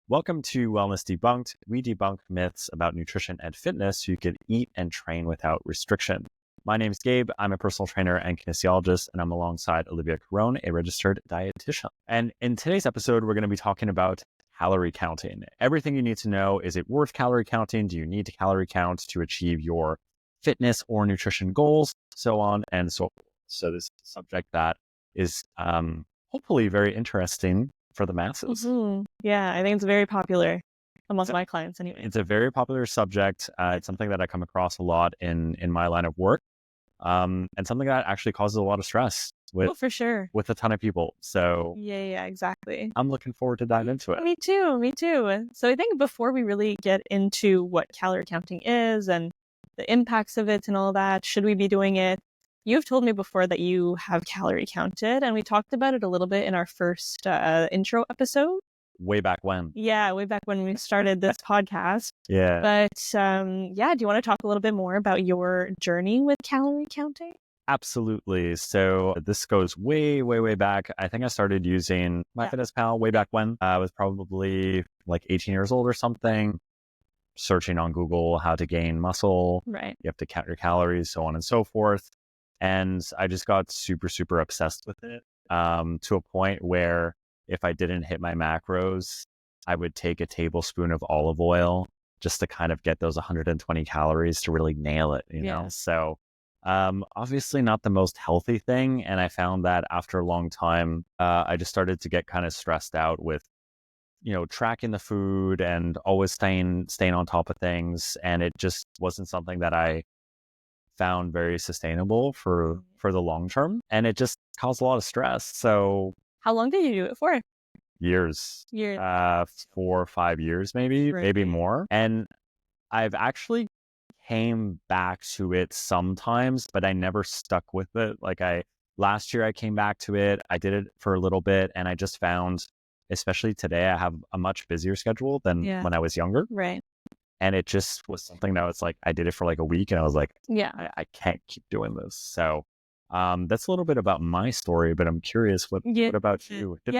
Welcome to Wellness Debunked. We debunk myths about nutrition and fitness so you can eat and train without restriction. My name is Gabe. I'm a personal trainer and kinesiologist, and I'm alongside Olivia, Carone, a registered dietitian. And in today's episode, we're going to be talking about calorie counting. Everything you need to know. Is it worth calorie counting? Do you need to calorie count to achieve your fitness or nutrition goals? So on and so forth. So this is a subject that is hopefully very interesting for the masses. Mm-hmm. Yeah, I think it's very popular amongst my clients anyway. It's a very popular subject. It's something that I come across a lot in my line of work, and something that actually causes a lot of stress with, for sure, with a ton of people. So yeah, exactly. I'm looking forward to dive into it. Me too. So I think before we really get into what calorie counting is and the impacts of it and all that, should we be doing it? You've told me before that you have calorie counted, and we talked about it a little bit in our first intro episode. Way back when. Yeah, way back when we started this podcast. Yeah. But do you want to talk a little bit more about your journey with calorie counting? Absolutely. So this goes way, way, way back. I think I started using MyFitnessPal way back when. I was probably like 18 years old or something, searching on Google how to gain muscle. Right. You have to count your calories, so on and so forth. And I just got super, super obsessed with it to a point where if I didn't hit my macros, I would take a tablespoon of olive oil just to kind of get those 120 calories to really nail it, you know? So obviously not the most healthy thing. And I found that after a long time, I just started to get kind of stressed out with, tracking the food and always staying on top of things. And it just wasn't something that I found very sustainable for the long term, and it just caused a lot of stress. So how long did you do it for? Years. 4 or 5 years, maybe more. And I've actually came back to it sometimes, but I never stuck with it. Last year I came back to it. I did it for a little bit, and I just found, especially today, I have a much busier schedule than when I was younger. Right. And it just was something that was like, I did it for like a week and I was like, I can't keep doing this. So that's a little bit about my story, but I'm curious, what about you? The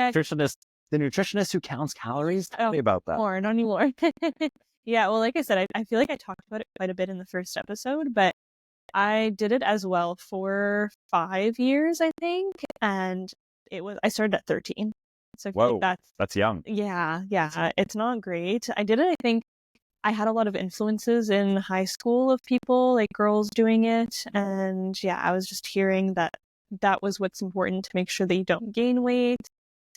nutritionist who counts calories? Tell me about that. Not anymore. Yeah, well, like I said, I feel like I talked about it quite a bit in the first episode, but I did it as well for 5 years, I think. And I started at 13. So whoa, that's young. Yeah. It's not great. I did it, I think, I had a lot of influences in high school of people, like girls doing it. And I was just hearing that was what's important to make sure that you don't gain weight.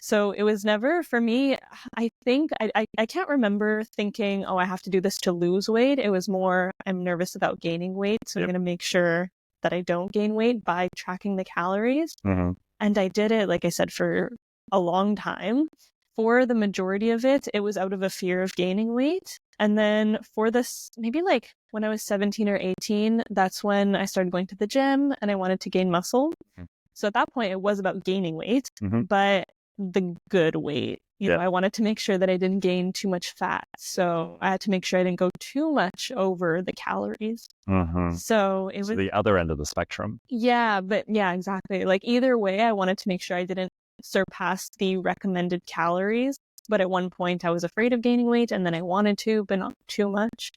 So it was never, for me, I think, I can't remember thinking, I have to do this to lose weight. It was more, I'm nervous about gaining weight. So I'm going to make sure that I don't gain weight by tracking the calories. Mm-hmm. And I did it, like I said, for a long time. For the majority of it, it was out of a fear of gaining weight. And then for this, maybe like when I was 17 or 18, that's when I started going to the gym and I wanted to gain muscle. Mm-hmm. So at that point, it was about gaining weight, but the good weight. You know, I wanted to make sure that I didn't gain too much fat. So I had to make sure I didn't go too much over the calories. Mm-hmm. So it was the other end of the spectrum. Yeah, exactly. Like either way, I wanted to make sure I didn't surpass the recommended calories. But at one point I was afraid of gaining weight, and then I wanted to, but not too much.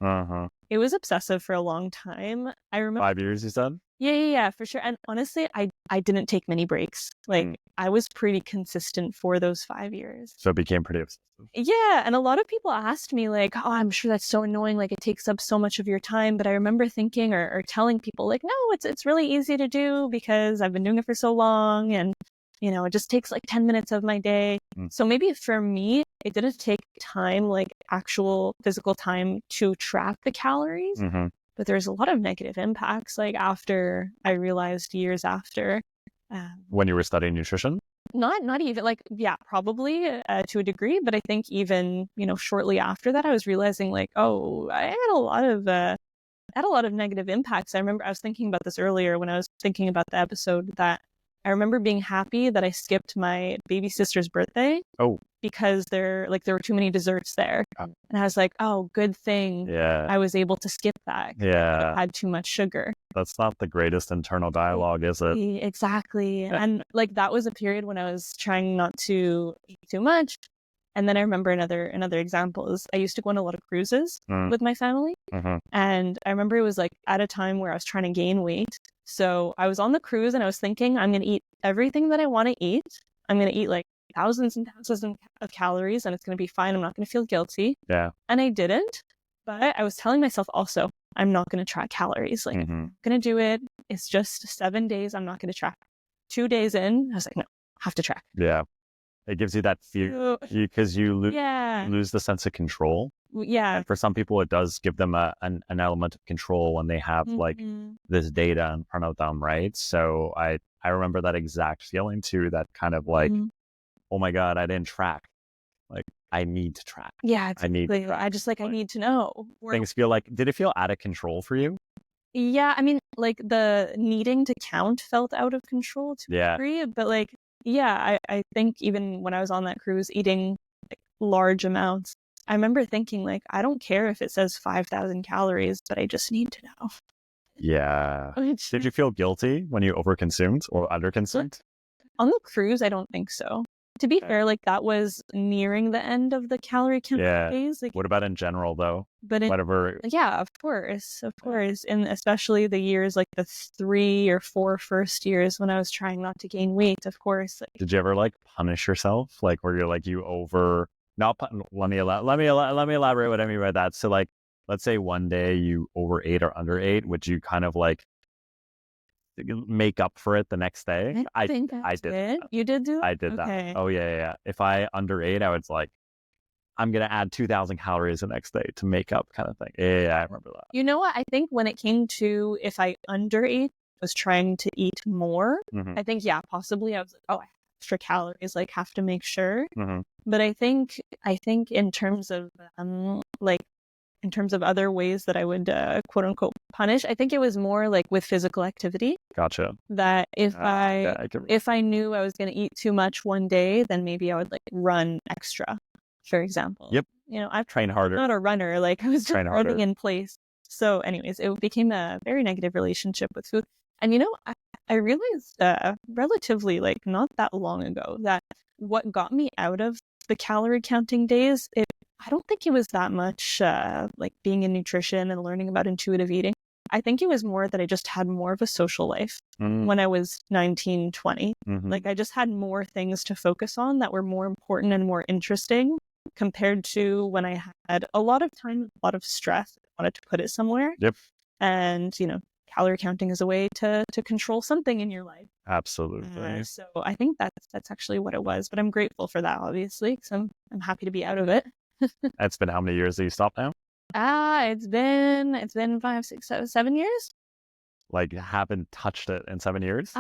It was obsessive for a long time. I remember 5 years, you said? Yeah, for sure. And honestly, I didn't take many breaks. Like I was pretty consistent for those 5 years. So it became pretty obsessive. Yeah. And a lot of people asked me like, I'm sure that's so annoying. Like it takes up so much of your time. But I remember thinking or telling people like, no, it's really easy to do because I've been doing it for so long. And it just takes like 10 minutes of my day. So maybe for me, it didn't take time, like actual physical time to track the calories. Mm-hmm. But there's a lot of negative impacts, like after I realized years after. When you were studying nutrition? Not even like, probably to a degree. But I think even, shortly after that, I was realizing like, I had a lot of negative impacts. I remember I was thinking about this earlier when I was thinking about the episode, that I remember being happy that I skipped my baby sister's birthday. Because there were too many desserts there. And I was like, good thing I was able to skip that. Yeah. I had too much sugar. That's not the greatest internal dialogue, is it? Exactly. And like that was a period when I was trying not to eat too much. And then I remember another example is I used to go on a lot of cruises with my family. And I remember it was like at a time where I was trying to gain weight. So I was on the cruise and I was thinking, I'm going to eat everything that I want to eat. I'm going to eat like thousands and thousands of calories and it's going to be fine. I'm not going to feel guilty. Yeah. And I didn't. But I was telling myself also, I'm not going to track calories. Like, I'm going to do it. It's just 7 days. I'm not going to track. 2 days in, I was like, no, I have to track. Yeah. It gives you that fear because you lose the sense of control. Yeah. And for some people, it does give them an element of control when they have like this data in front of them, right? So I remember that exact feeling too, that kind of like, oh my God, I didn't track. Like, I need to track. Yeah, exactly. I need to know. Things feel like, did it feel out of control for you? Yeah, I mean, like the needing to count felt out of control to a degree, but like, yeah, I think even when I was on that cruise eating like large amounts, I remember thinking like, I don't care if it says 5,000 calories, but I just need to know. Yeah. Did you feel guilty when you overconsumed or underconsumed? On the cruise, I don't think so. To be fair, like that was nearing the end of the calorie count phase. Like, what about in general though? But whatever. Yeah, of course. And especially the years like the 3 or 4 first years when I was trying not to gain weight, of course. Like, did you ever like punish yourself? Like where you're like let me elaborate what I mean by that. So like, let's say one day you overate or underate, would you kind of like make up for it the next day? I think I did that. You did do that? I did that. Oh yeah. If I underate, I was like, I'm going to add 2,000 calories the next day to make up kind of thing. Yeah, I remember that. You know what? I think when it came to if I underate, was trying to eat more, I think, possibly I was like, oh, I have extra calories, like have to make sure. But I think in terms of in terms of other ways that I would quote unquote punish, I think it was more like with physical activity. Gotcha. That if I knew I was going to eat too much one day, then maybe I would like run extra, for example. Yep. You know, I've trained harder. Not a runner, like I was just running in place. So anyways, it became a very negative relationship with food. And you know, I realized relatively like not that long ago that what got me out of the calorie counting days, I don't think it was that much like being in nutrition and learning about intuitive eating. I think it was more that I just had more of a social life when I was 19, 20. Like I just had more things to focus on that were more important and more interesting compared to when I had a lot of time, a lot of stress. I wanted to put it somewhere. Yep. And, you know, calorie counting is a way to control something in your life. Absolutely. So I think that's actually what it was. But I'm grateful for that, obviously, because I'm happy to be out of it. It's been how many years that you stopped now? It's been 5, 6, 7 years. Like, haven't touched it in 7 years?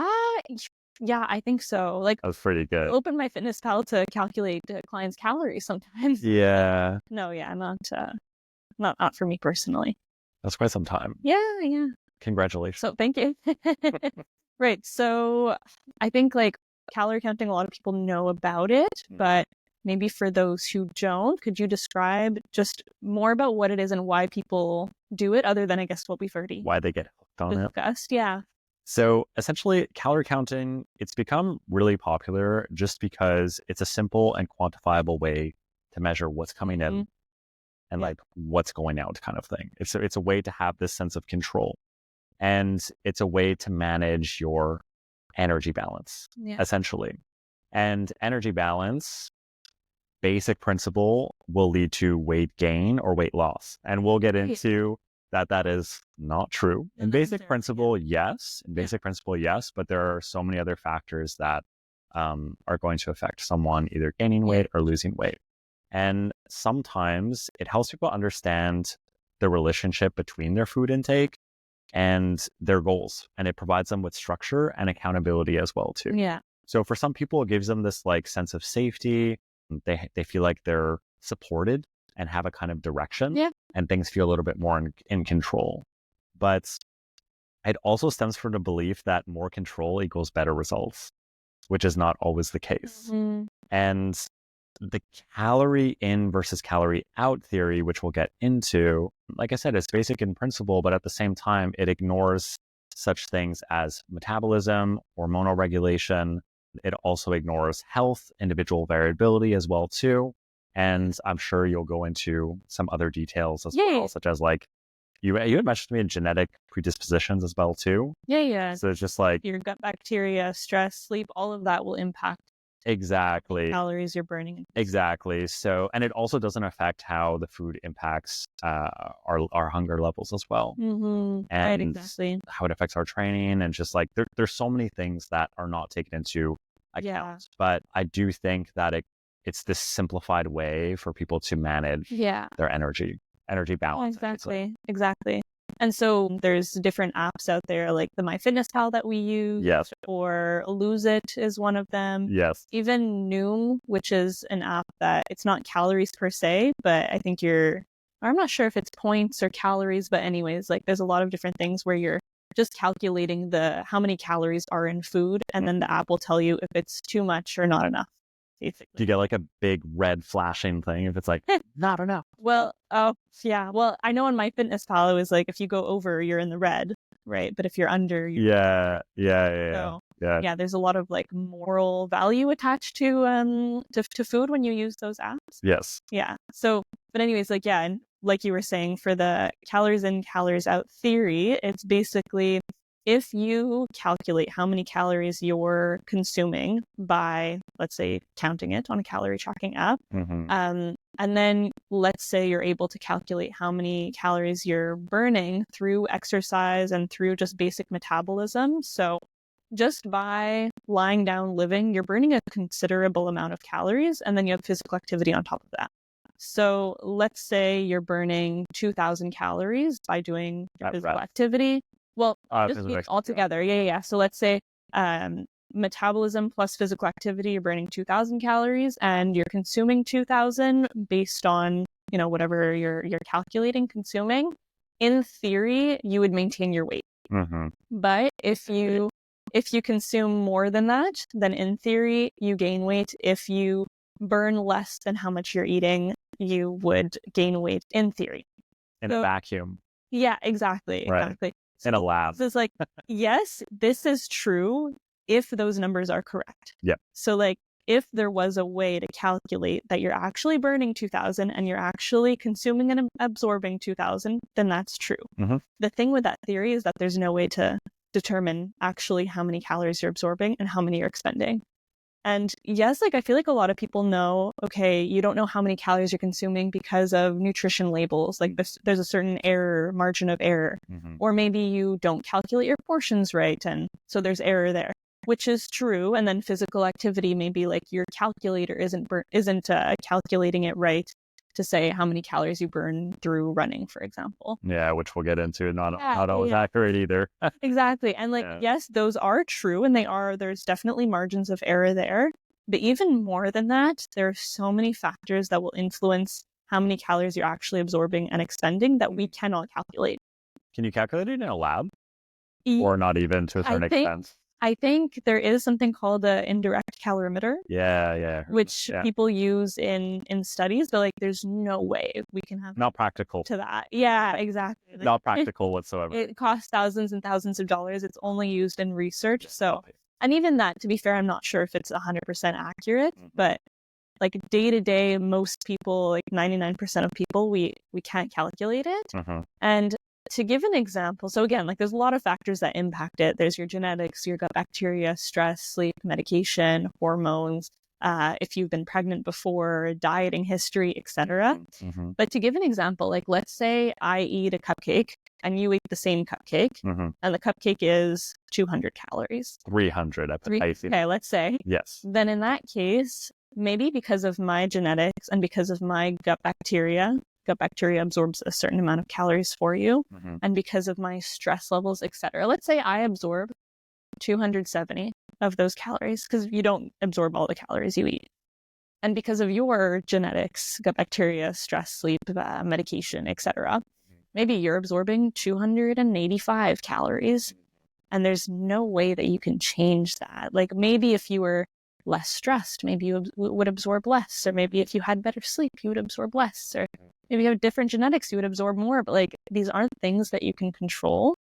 Yeah, I think so. Like, that's pretty good. I open MyFitnessPal to calculate clients' calories sometimes. Yeah. No, yeah, not for me personally. That's quite some time. Yeah. Congratulations. So thank you. Right. So I think like calorie counting, a lot of people know about it, but maybe for those who don't, could you describe just more about what it is and why people do it, other than I guess what we've already why they get hooked on discussed? Yeah. So essentially, calorie counting, it's become really popular just because it's a simple and quantifiable way to measure what's coming in and like what's going out kind of thing. It's a way to have this sense of control. And it's a way to manage your energy balance, essentially. And energy balance, basic principle, will lead to weight gain or weight loss. And we'll get into that is not true. In basic principle, yes. In basic principle, yes. But there are so many other factors that are going to affect someone either gaining weight or losing weight. And sometimes it helps people understand the relationship between their food intake and their goals. And it provides them with structure and accountability as well, too. Yeah. So for some people, it gives them this like sense of safety. They feel like they're supported and have a kind of direction, and things feel a little bit more in control. But it also stems from the belief that more control equals better results, which is not always the case. And the calorie in versus calorie out theory, which we'll get into, like I said, is basic in principle, but at the same time, it ignores such things as metabolism, hormonal regulation. It also ignores health, individual variability as well, too. And I'm sure you'll go into some other details as well, such as like, you had mentioned to me genetic predispositions as well too. Yeah. So it's just like your gut bacteria, stress, sleep, all of that will impact exactly calories you're burning. Exactly. So, and it also doesn't affect how the food impacts our hunger levels as well, and right, exactly. how it affects our training, and just like there's so many things that are not taken into account. But I do think that it's this simplified way for people to manage their energy balance. Exactly. And so there's different apps out there like the MyFitnessPal that we use, or Lose It is one of them. Even Noom, which is an app that it's not calories per se, but I think I'm not sure if it's points or calories, but anyways, like there's a lot of different things where you're just calculating how many calories are in food, and then the app will tell you if it's too much or not enough. Basically. Do you get like a big red flashing thing if it's like not enough? Well, yeah. Well, I know on MyFitnessPal it was like if you go over, you're in the red, right? But if you're under, yeah. There's a lot of like moral value attached to food when you use those apps. Yes. Yeah. So, but anyways, like and like you were saying, for the calories in, calories out theory, it's basically if you calculate how many calories you're consuming by, let's say, counting it on a calorie tracking app, and then let's say you're able to calculate how many calories you're burning through exercise and through just basic metabolism. So just by lying down living, you're burning a considerable amount of calories, and then you have physical activity on top of that. So let's say you're burning 2,000 calories by doing physical activity. Well, just altogether. Yeah. So let's say metabolism plus physical activity, you're burning 2,000 calories and you're consuming 2,000 based on, whatever you're calculating consuming. In theory, you would maintain your weight. But if you consume more than that, then in theory, you gain weight. If you burn less than how much you're eating, you would gain weight in theory. In a vacuum. Yeah, exactly. Right. Exactly. In a lab. So it's like, yes, this is true if those numbers are correct. Yep. So like if there was a way to calculate that you're actually burning 2,000 and you're actually consuming and absorbing 2,000, then that's true. The thing with that theory is that there's no way to determine actually how many calories you're absorbing and how many you're expending. And yes, like I feel like a lot of people know, okay, you don't know how many calories you're consuming because of nutrition labels. Like there's a certain margin of error, or maybe you don't calculate your portions right. And so there's error there, which is true. And then physical activity, maybe like your calculator isn't calculating it right to say how many calories you burn through running, for example. Yeah, which we'll get into. Not always accurate either. Exactly. And yes, those are true, and there's definitely margins of error there. But even more than that, there are so many factors that will influence how many calories you're actually absorbing and expending that we cannot calculate. Can you calculate it in a lab? Or not even to a certain extent? I think there is something called an indirect calorimeter. Yeah. Which people use in studies, but like there's no way we can have not practical to that. Yeah, exactly. Not practical whatsoever. It costs thousands and thousands of dollars. It's only used in research. So, and even that, to be fair, I'm not sure if it's 100% accurate, but like day to day, most people, like 99% of people, we can't calculate it. And to give an example, so again, like there's a lot of factors that impact it. There's your genetics, your gut bacteria, stress, sleep, medication, hormones, if you've been pregnant before, dieting history, etc. But to give an example, like let's say I eat a cupcake and you eat the same cupcake, and the cupcake is 200 calories. 300, okay, let's say. Yes. Then in that case, maybe because of my genetics and because of my gut bacteria absorbs a certain amount of calories for you, and because of my stress levels, etc. Let's say I absorb 270 of those calories because you don't absorb all the calories you eat. And because of your genetics, gut bacteria, stress, sleep, medication, etc., maybe you're absorbing 285 calories, and there's no way that you can change that. Like maybe if you were less stressed, maybe you would absorb less, or maybe if you had better sleep, you would absorb less, or maybe you have different genetics, you would absorb more. But like these aren't things that you can control.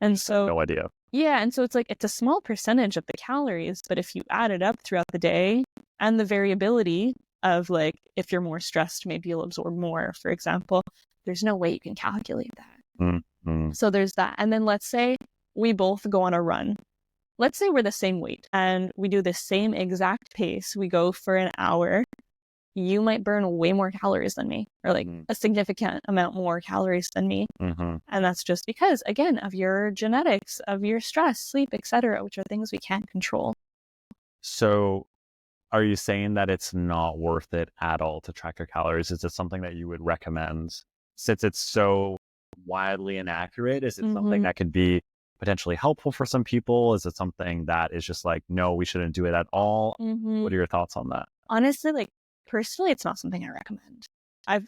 And so no idea. Yeah. And so it's like it's a small percentage of the calories, but if you add it up throughout the day and the variability of like, if you're more stressed, maybe you'll absorb more, for example. There's no way you can calculate that. Mm-hmm. So there's that. And then let's say we both go on a run. Let's say we're the same weight and we do the same exact pace. We go for an hour. You might burn way more calories than me, or like a significant amount more calories than me. Mm-hmm. And that's just because, again, of your genetics, of your stress, sleep, etc., which are things we can't control. So are you saying that it's not worth it at all to track your calories? Is it something that you would recommend since it's so wildly inaccurate? Is it something that could be potentially helpful for some people? Is it something that is just like, no, we shouldn't do it at all? What are your thoughts on that? Honestly, like personally, it's not something I recommend. I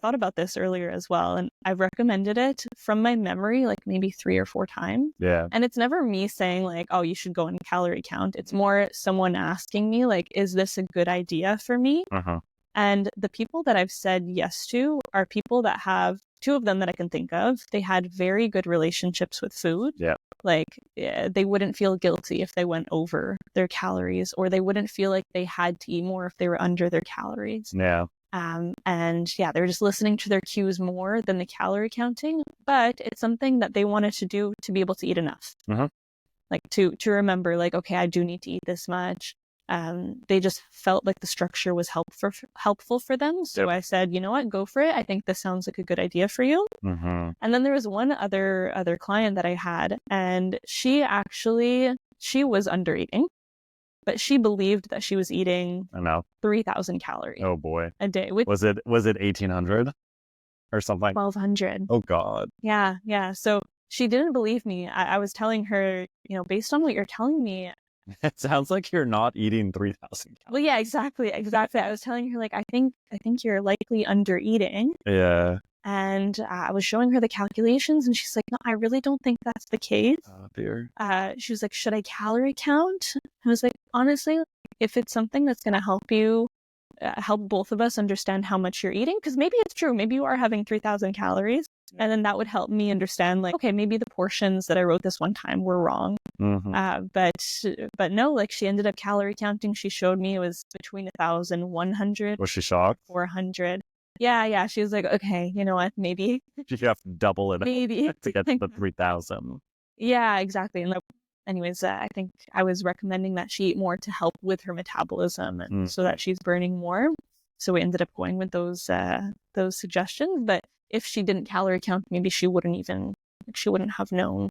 thought about this earlier as well, and I've recommended it from my memory like maybe 3 or 4 times. Yeah. And it's never me saying like, oh, you should go and calorie count. It's more someone asking me like, is this a good idea for me? And the people that I've said yes to are people that have, 2 of them that I can think of, they had very good relationships with food. Yeah. Like they wouldn't feel guilty if they went over their calories, or they wouldn't feel like they had to eat more if they were under their calories. Yeah. And yeah, they were just listening to their cues more than the calorie counting, but it's something that they wanted to do to be able to eat enough. Like to remember like, okay, I do need to eat this much. They just felt like the structure was helpful for them. So I said, you know what, go for it. I think this sounds like a good idea for you. And then there was one other client that I had, and she was under eating, but she believed that she was eating 3,000 calories. Oh boy. A day. Was it 1,800 or something? 1,200. Oh God. Yeah. So she didn't believe me. I was telling her, you know, based on what you're telling me, it sounds like you're not eating 3,000 calories. Well, yeah, exactly. I was telling her like, I think you're likely under eating. Yeah. And I was showing her the calculations, and she's like, no, I really don't think that's the case. Oh dear. She was like, should I calorie count? I was like, honestly, if it's something that's going to help you, help both of us understand how much you're eating, because maybe it's true. Maybe you are having 3,000 calories. And then that would help me understand, like, okay, maybe the portions that I wrote this one time were wrong. But no, like she ended up calorie counting. She showed me it was between 1,100. Was she shocked? 400. Yeah. She was like, okay, you know what? Maybe you have to double it maybe to get to the 3,000. Yeah, exactly. And anyways, I think I was recommending that she eat more to help with her metabolism, and so that she's burning more. So we ended up going with those suggestions. But if she didn't calorie count, maybe she wouldn't have known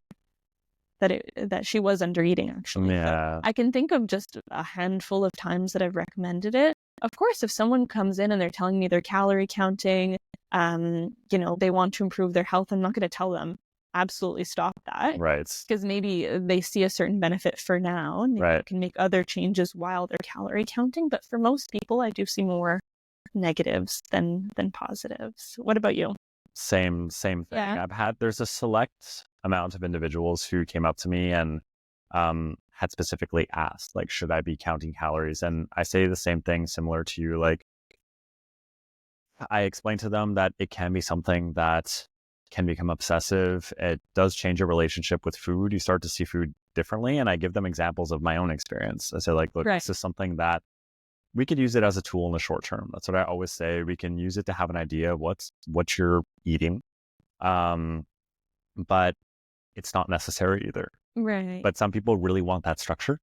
that she was under eating, actually. Yeah. So I can think of just a handful of times that I've recommended it. Of course, if someone comes in and they're telling me they're calorie counting, you know, they want to improve their health, I'm not going to tell them absolutely stop that. Right. Because maybe they see a certain benefit for now, and they can make other changes while they're calorie counting. But for most people, I do see more negatives than positives. What about you? Same thing. Yeah. There's a select amount of individuals who came up to me and had specifically asked, like, should I be counting calories? And I say the same thing similar to you. Like, I explained to them that it can be something that can become obsessive. It does change your relationship with food. You start to see food differently. And I give them examples of my own experience. I say, like, look, this is something that we could use it as a tool in the short term. That's what I always say. We can use it to have an idea of what you're eating. But it's not necessary either. Right. But some people really want that structure.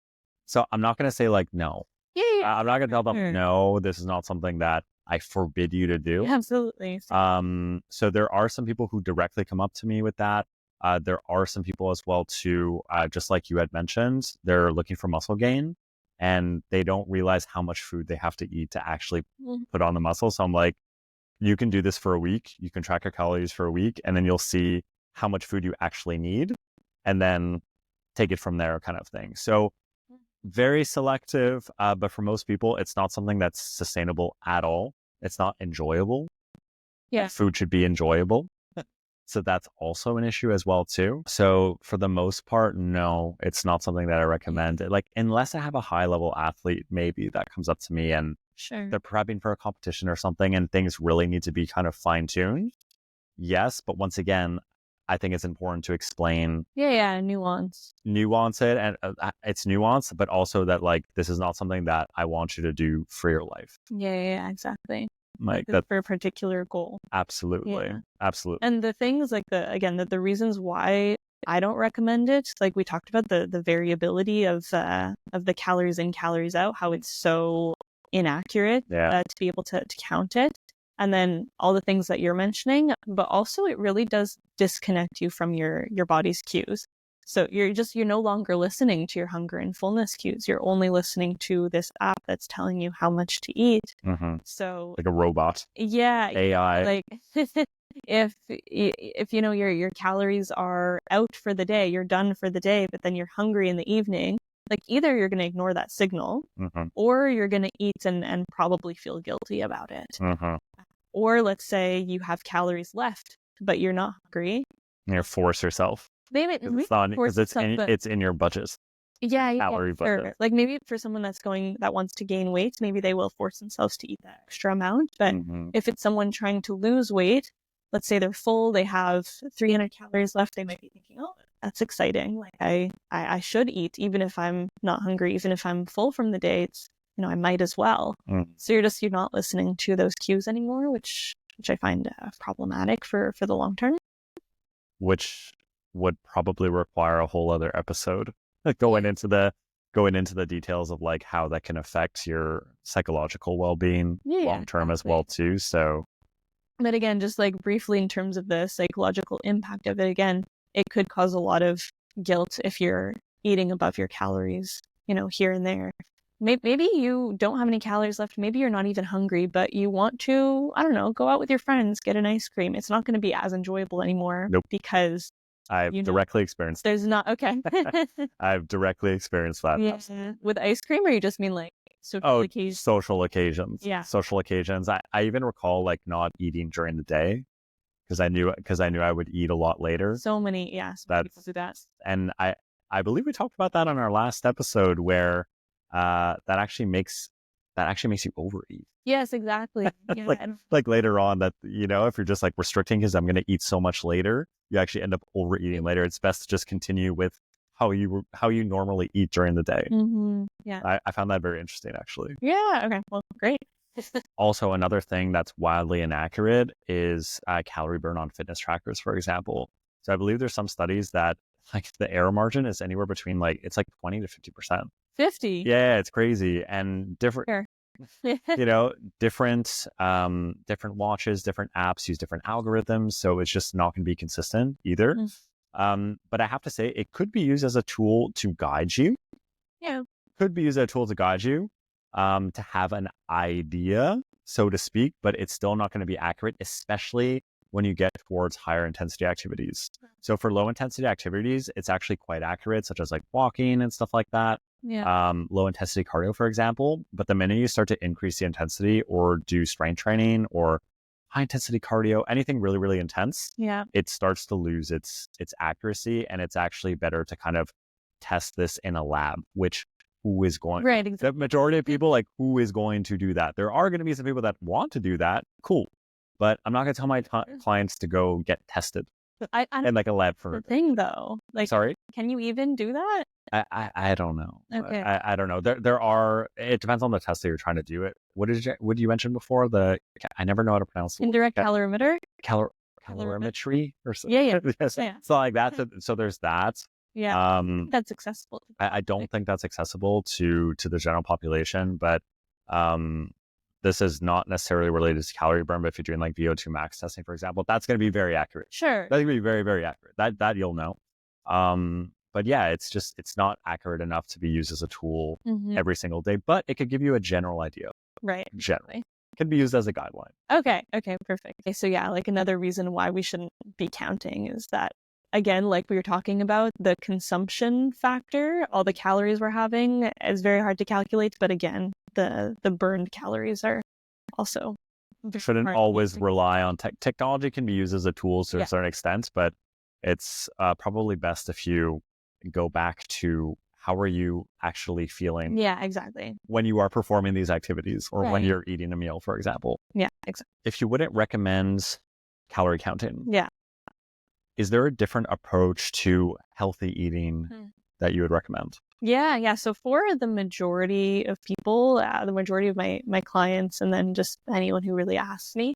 So I'm not going to say like, no. Yeah. I'm not going to tell them, no, this is not something that I forbid you to do. Yeah, absolutely. So there are some people who directly come up to me with that. There are some people as well too, just like you had mentioned, they're looking for muscle gain and they don't realize how much food they have to eat to actually put on the muscle. So I'm like, you can do this for a week. You can track your calories for a week, and then you'll see how much food you actually need, and then take it from there, kind of thing. So very selective, but for most people, it's not something that's sustainable at all. It's not enjoyable. Yeah. Food should be enjoyable. So that's also an issue as well too. So for the most part, no, it's not something that I recommend. Like, unless I have a high level athlete, maybe that comes up to me and they're prepping for a competition or something and things really need to be kind of fine tuned. Yes. But once again, I think it's important to explain nuance it, and it's nuance, but also that like this is not something that I want you to do for your life. Exactly. Like that for a particular goal. Absolutely. And the things like the reasons why I don't recommend it, like we talked about the variability of the calories in, calories out, how it's so inaccurate to be able to count it. And then all the things that you're mentioning, but also it really does disconnect you from your body's cues. So you're no longer listening to your hunger and fullness cues. You're only listening to this app that's telling you how much to eat. So like a robot. Yeah. AI. Like if you know your calories are out for the day, you're done for the day, but then you're hungry in the evening, like either you're going to ignore that signal or you're going to eat and probably feel guilty about it. Or let's say you have calories left, but you're not hungry. You force yourself. Maybe because it's in your budget. Calorie budget. Sure. Like maybe for someone that wants to gain weight, maybe they will force themselves to eat that extra amount. But if it's someone trying to lose weight, let's say they're full, they have 300 calories left, they might be thinking, oh, that's exciting. Like I should eat, even if I'm not hungry, even if I'm full from the day, it's, I might as well. So you're not listening to those cues anymore, which I find problematic for the long term. Which would probably require a whole other episode going into the details of like how that can affect your psychological well-being long term as well too. So, but again, just like briefly in terms of the psychological impact of it, again, it could cause a lot of guilt if you're eating above your calories, here and there. Maybe you don't have any calories left. Maybe you're not even hungry, but you want to, I don't know, go out with your friends, get an ice cream. It's not going to be as enjoyable anymore. Nope. Because I've directly experienced there's not, okay. I've directly experienced that. Yeah. With ice cream, or you just mean like social occasions? Social occasions. Yeah. Social occasions. I even recall like not eating during the day because I knew I would eat a lot later. So many people do that. And I believe we talked about that on our last episode where that actually makes you overeat. Yes, exactly. Yeah. like later on that, if you're just like restricting because I'm going to eat so much later, you actually end up overeating later. It's best to just continue with how you normally eat during the day. Yeah. I found that very interesting, actually. Yeah. Okay. Well, great. Also, another thing that's wildly inaccurate is calorie burn on fitness trackers, for example. So I believe there's some studies that like the error margin is anywhere between it's like 20 to 50%. 50? Yeah, it's crazy. And different, different watches, different apps use different algorithms. So it's just not going to be consistent either. But I have to say, it could be used as a tool to guide you. Yeah. Could be used as a tool to guide you, to have an idea, so to speak, but it's still not going to be accurate, especially when you get towards higher intensity activities. So for low intensity activities, it's actually quite accurate, such as like walking and stuff like that. Yeah. Low intensity cardio, for example. But the minute you start to increase the intensity or do strength training or high intensity cardio, anything really, really intense, it starts to lose its accuracy. And it's actually better to kind of test this in a lab, which who is going, right, exactly. The majority of people, like, who is going to do that? There are going to be some people that want to do that. Cool. But I'm not going to tell my clients to go get tested in like a lab for the thing though. Like, sorry, can you even do that? I don't know. Okay. I don't know. There are. It depends on the test that you're trying to do it. What did you mention before? I never know how to pronounce it. Indirect calorimeter. Calorimetry or something. Yeah. So like that. So there's that. Yeah. That's accessible. I don't think that's accessible to the general population, but this is not necessarily related to calorie burn. But if you're doing like VO2 max testing, for example, that's going to be very accurate. Sure. That's going to be very, very accurate. That you'll know. But yeah, it's not accurate enough to be used as a tool every single day, but it could give you a general idea. Right. Generally. It can be used as a guideline. Okay, perfect. Okay, so yeah, like another reason why we shouldn't be counting is that, again, like we were talking about, the consumption factor, all the calories we're having is very hard to calculate, but again, the burned calories are also shouldn't always rely on technology. Can be used as a tool to a certain extent, but it's probably best if you go back to how are you actually feeling exactly when you are performing these activities or when you're eating a meal, for example. Exactly. If you wouldn't recommend calorie counting, is there a different approach to healthy eating that you would recommend? Yeah. So for the majority of people, the majority of my clients, and then just anyone who really asks me,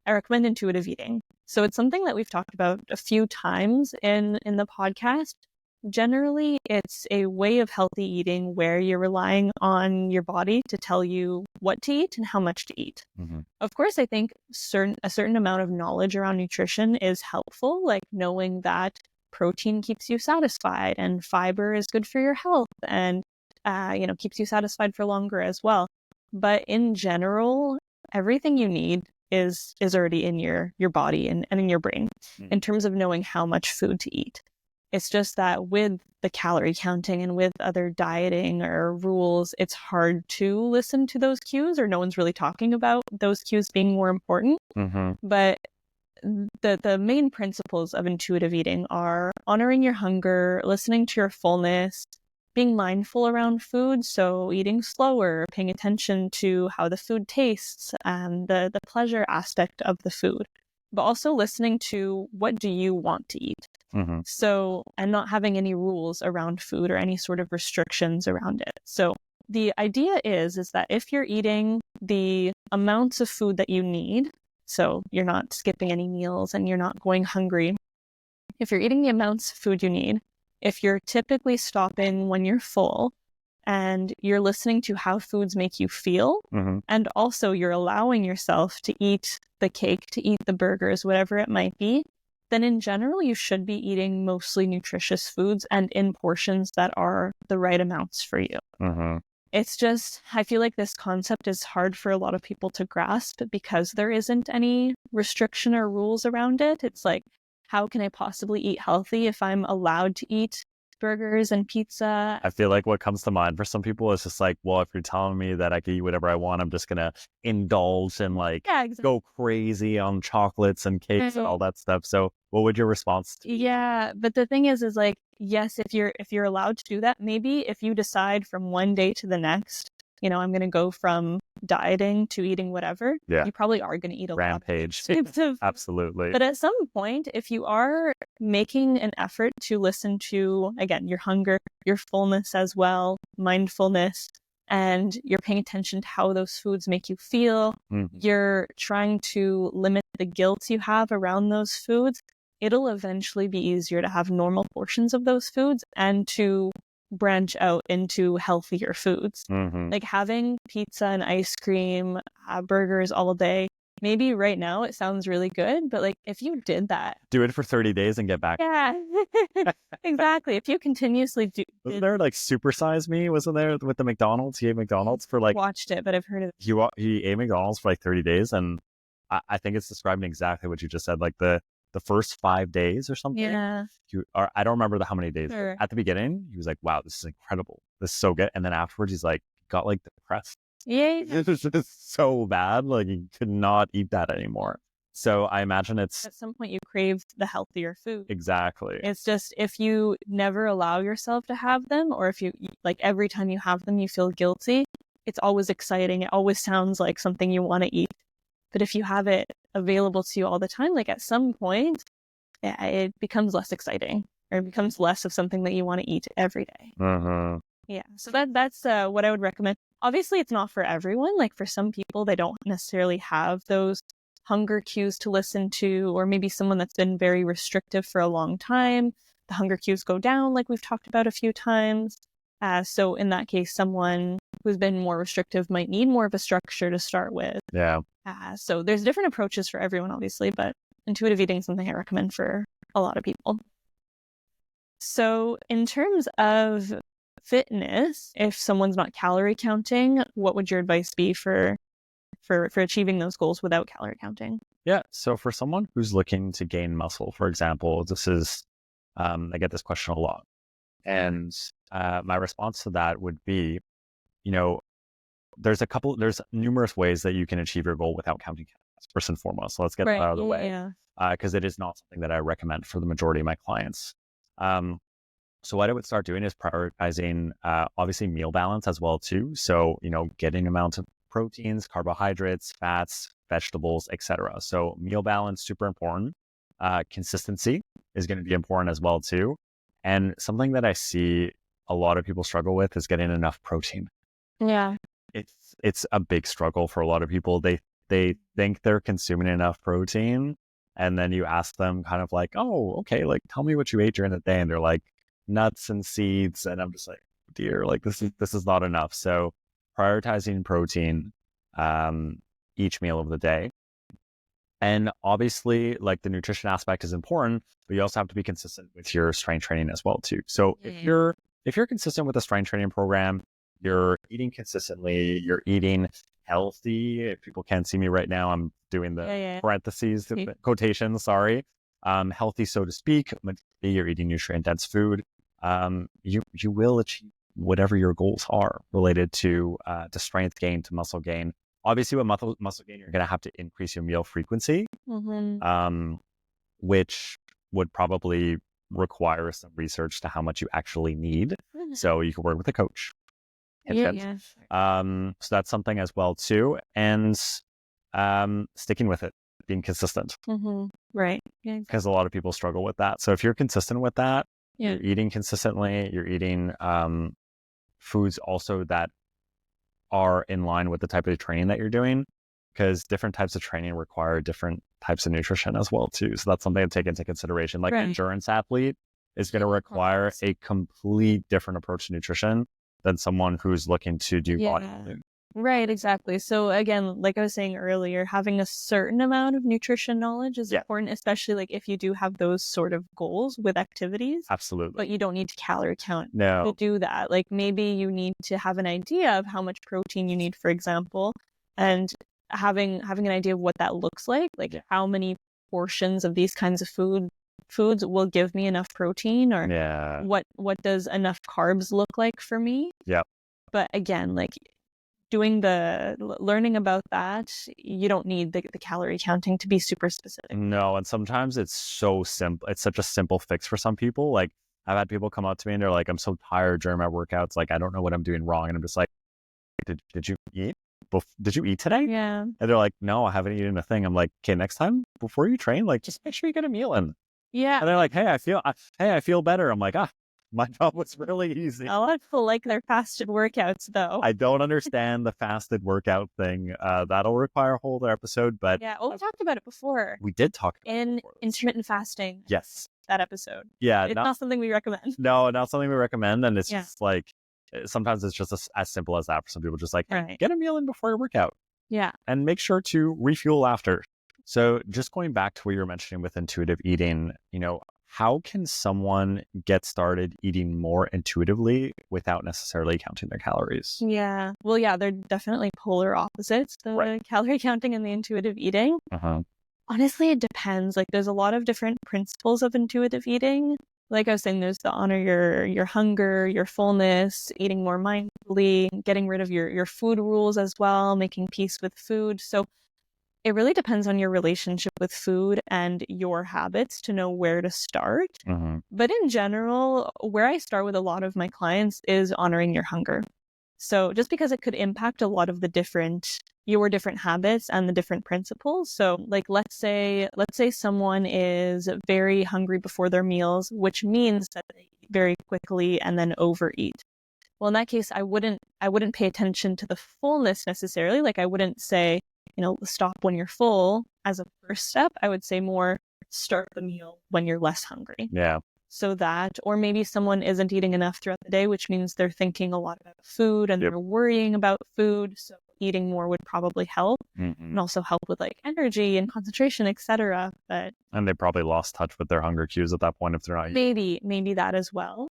I recommend intuitive eating. So it's something that we've talked about a few times in the podcast. Generally, it's a way of healthy eating where you're relying on your body to tell you what to eat and how much to eat. Of course, I think a certain amount of knowledge around nutrition is helpful, like knowing that protein keeps you satisfied and fiber is good for your health and keeps you satisfied for longer as well. But in general, everything you need is already in your body and in your brain in terms of knowing how much food to eat. It's just that with the calorie counting and with other dieting or rules, it's hard to listen to those cues, or no one's really talking about those cues being more important. But the main principles of intuitive eating are honoring your hunger, listening to your fullness, being mindful around food, so eating slower, paying attention to how the food tastes and the pleasure aspect of the food, but also listening to what do you want to eat. So, and not having any rules around food or any sort of restrictions around it. So the idea is that if you're eating the amounts of food that you need, so you're not skipping any meals and you're not going hungry, if you're eating the amounts of food you need, if you're typically stopping when you're full and you're listening to how foods make you feel, and also you're allowing yourself to eat the cake, to eat the burgers, whatever it might be, then in general, you should be eating mostly nutritious foods and in portions that are the right amounts for you. It's just, I feel like this concept is hard for a lot of people to grasp because there isn't any restriction or rules around it. It's like, how can I possibly eat healthy if I'm allowed to eat burgers and pizza? I feel like what comes to mind for some people is just like, well, if you're telling me that I can eat whatever I want, I'm just going to indulge and go crazy on chocolates and cakes and all that stuff. So what would your response be? Yeah, but the thing is like, yes, if you're allowed to do that, maybe if you decide from one day to the next, I'm going to go from dieting to eating whatever, you probably are going to eat a rampage. Absolutely. But at some point, if you are making an effort to listen to, again, your hunger, your fullness as well, mindfulness, and you're paying attention to how those foods make you feel, you're trying to limit the guilt you have around those foods, it'll eventually be easier to have normal portions of those foods and to branch out into healthier foods. Like having pizza and ice cream, burgers all day. Maybe right now it sounds really good, but like if you did that, do it for 30 days and get back. Yeah, exactly. If you continuously do. Wasn't there like Supersize Me? Wasn't there with the McDonald's? He ate McDonald's for like. Watched it, but I've heard of it. He ate McDonald's for like 30 days, and I think it's describing exactly what you just said. Like the first 5 days or something. Yeah. I don't remember how many days. Sure. At the beginning, he was like, wow, this is incredible. This is so good. And then afterwards, he's like, got like depressed. Yeah. It was just so bad. Like he could not eat that anymore. So I imagine it's. At some point, you crave the healthier food. Exactly. It's just if you never allow yourself to have them, or if you, like every time you have them, you feel guilty, it's always exciting. It always sounds like something you want to eat. But if you have it available to you all the time, like at some point, it becomes less exciting, or it becomes less of something that you want to eat every day. Yeah. So that's what I would recommend. Obviously, it's not for everyone. Like for some people, they don't necessarily have those hunger cues to listen to, or maybe someone that's been very restrictive for a long time. The hunger cues go down, like we've talked about a few times. So in that case, someone who's been more restrictive might need more of a structure to start with. Yeah. So there's different approaches for everyone, obviously, but intuitive eating is something I recommend for a lot of people. So in terms of fitness, if someone's not calorie counting, what would your advice be for achieving those goals without calorie counting? Yeah. So for someone who's looking to gain muscle, for example, this is, I get this question a lot. And my response to that would be, there's numerous ways that you can achieve your goal without counting calories, first and foremost. So let's get that out of the way. Because it is not something that I recommend for the majority of my clients. So what I would start doing is prioritizing, obviously meal balance as well too. So, getting amounts of proteins, carbohydrates, fats, vegetables, etc. So meal balance, super important. Consistency is going to be important as well too. And something that I see a lot of people struggle with is getting enough protein. Yeah. It's a big struggle for a lot of people. They think they're consuming enough protein, and then you ask them kind of like, oh, okay, like tell me what you ate during the day, and they're like nuts and seeds, and I'm just like, dear, like this is not enough. So prioritizing protein each meal of the day. And obviously, like the nutrition aspect is important, but you also have to be consistent with your strength training as well too. So if you're consistent with a strength training program, you're eating consistently, you're eating healthy. If people can't see me right now, I'm doing the parentheses, the quotations, sorry. Healthy, so to speak. You're eating nutrient-dense food. You will achieve whatever your goals are related to strength gain, to muscle gain. Obviously, with muscle gain, you're going to have to increase your meal frequency, which would probably require some research to how much you actually need. So you can work with a coach. So that's something as well too. And sticking with it, being consistent. Right. Because a lot of people struggle with that. So if you're consistent with that, you're eating consistently, you're eating foods also that are in line with the type of training that you're doing, because different types of training require different types of nutrition as well too. So that's something to take into consideration. Like an endurance athlete is going to require a complete different approach to nutrition than someone who's looking to do bodybuilding. Right, exactly. So again, like I was saying earlier, having a certain amount of nutrition knowledge is important, especially like if you do have those sort of goals with activities. Absolutely. But you don't need to calorie count to do that. Like maybe you need to have an idea of how much protein you need, for example, and having an idea of what that looks like how many portions of these kinds of foods will give me enough protein, or what does enough carbs look like for me. But again, like learning about that, you don't need the calorie counting to be super specific. No, and sometimes it's so simple. It's such a simple fix for some people. Like I've had people come up to me and they're like, I'm so tired during my workouts. Like, I don't know what I'm doing wrong. And I'm just like, did you eat? Did you eat today? Yeah. And they're like, no, I haven't eaten a thing. I'm like, okay, next time before you train, like just make sure you get a meal in. Yeah. And they're like, hey, I feel better. I'm like, my job was really easy. A lot of people like their fasted workouts, though. I don't understand the fasted workout thing. That'll require a whole other episode, but we talked about it before. We did talk about in intermittent fasting. Yes, that episode. Yeah, it's not something we recommend. No, not something we recommend, and it's just like sometimes it's just as simple as that for some people. Just like get a meal in before your workout. Yeah, and make sure to refuel after. So, just going back to what you were mentioning with intuitive eating, how can someone get started eating more intuitively without necessarily counting their calories? Yeah. Well, they're definitely polar opposites, the calorie counting and the intuitive eating. Honestly, it depends. Like, there's a lot of different principles of intuitive eating. Like I was saying, there's the honor your hunger, your fullness, eating more mindfully, getting rid of your food rules as well, making peace with food. So it really depends on your relationship with food and your habits to know where to start. But in general, where I start with a lot of my clients is honoring your hunger. So just because it could impact a lot of your different habits and the different principles. So like, let's say someone is very hungry before their meals, which means that they eat very quickly and then overeat. Well, in that case, I wouldn't pay attention to the fullness necessarily. Like I wouldn't say, stop when you're full as a first step. I would say more start the meal when you're less hungry. Yeah. So that, or maybe someone isn't eating enough throughout the day, which means they're thinking a lot about food and they're worrying about food. So eating more would probably help and also help with like energy and concentration, etc. And they probably lost touch with their hunger cues at that point if they're not eating. Maybe that as well.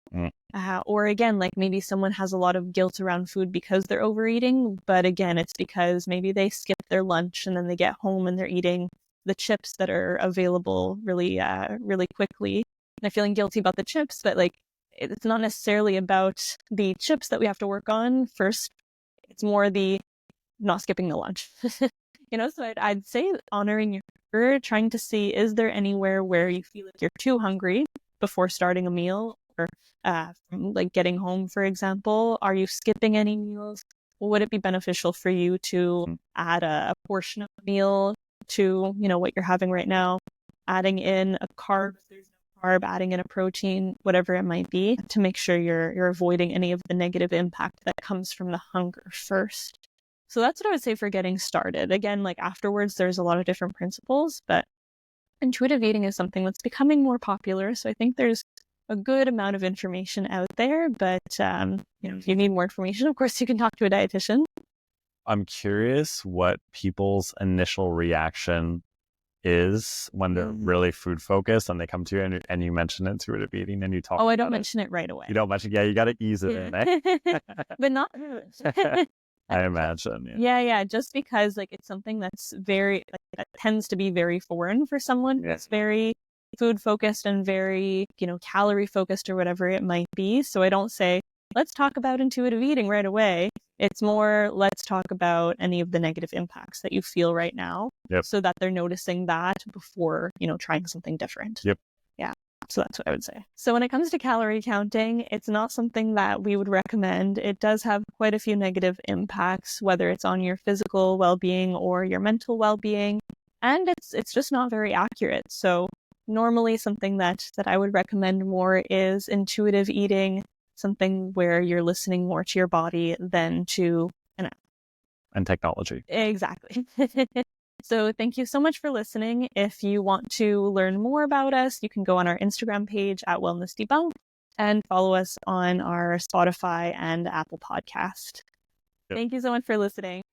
Or again, like maybe someone has a lot of guilt around food because they're overeating, but again, it's because maybe they skipped their lunch and then they get home and they're eating the chips that are available really quickly. And they're feeling guilty about the chips, but like it's not necessarily about the chips that we have to work on first. It's more the not skipping the lunch. So I'd say honoring your hunger, trying to see, is there anywhere where you feel like you're too hungry before starting a meal, or from like getting home, for example? Are you skipping any meals? Would it be beneficial for you to add a portion of a meal to, what you're having right now? Adding in a carb if there's no carb, adding in a protein, whatever it might be, to make sure you're avoiding any of the negative impact that comes from the hunger first. So that's what I would say for getting started. Again, like afterwards, there's a lot of different principles, but intuitive eating is something that's becoming more popular. So I think there's a good amount of information out there, but if you need more information, of course, you can talk to a dietitian. I'm curious what people's initial reaction is when they're really food focused and they come to you and you mention intuitive eating and you talk I don't mention it right away. You don't mention, you got to ease it in, eh? But not I imagine. Yeah. Just because like it's something that's very, that tends to be very foreign for someone who's very food focused and very, calorie focused or whatever it might be. So I don't say, let's talk about intuitive eating right away. It's more, let's talk about any of the negative impacts that you feel right now so that they're noticing that before, trying something different. Yep. Yeah. So that's what I would say. So when it comes to calorie counting, it's not something that we would recommend. It does have quite a few negative impacts, whether it's on your physical well-being or your mental well-being. And it's just not very accurate. So normally something that I would recommend more is intuitive eating, something where you're listening more to your body than to an app. And technology. Exactly. So thank you so much for listening. If you want to learn more about us, you can go on our Instagram page at Wellness Debunked and follow us on our Spotify and Apple podcast. Thank you so much for listening.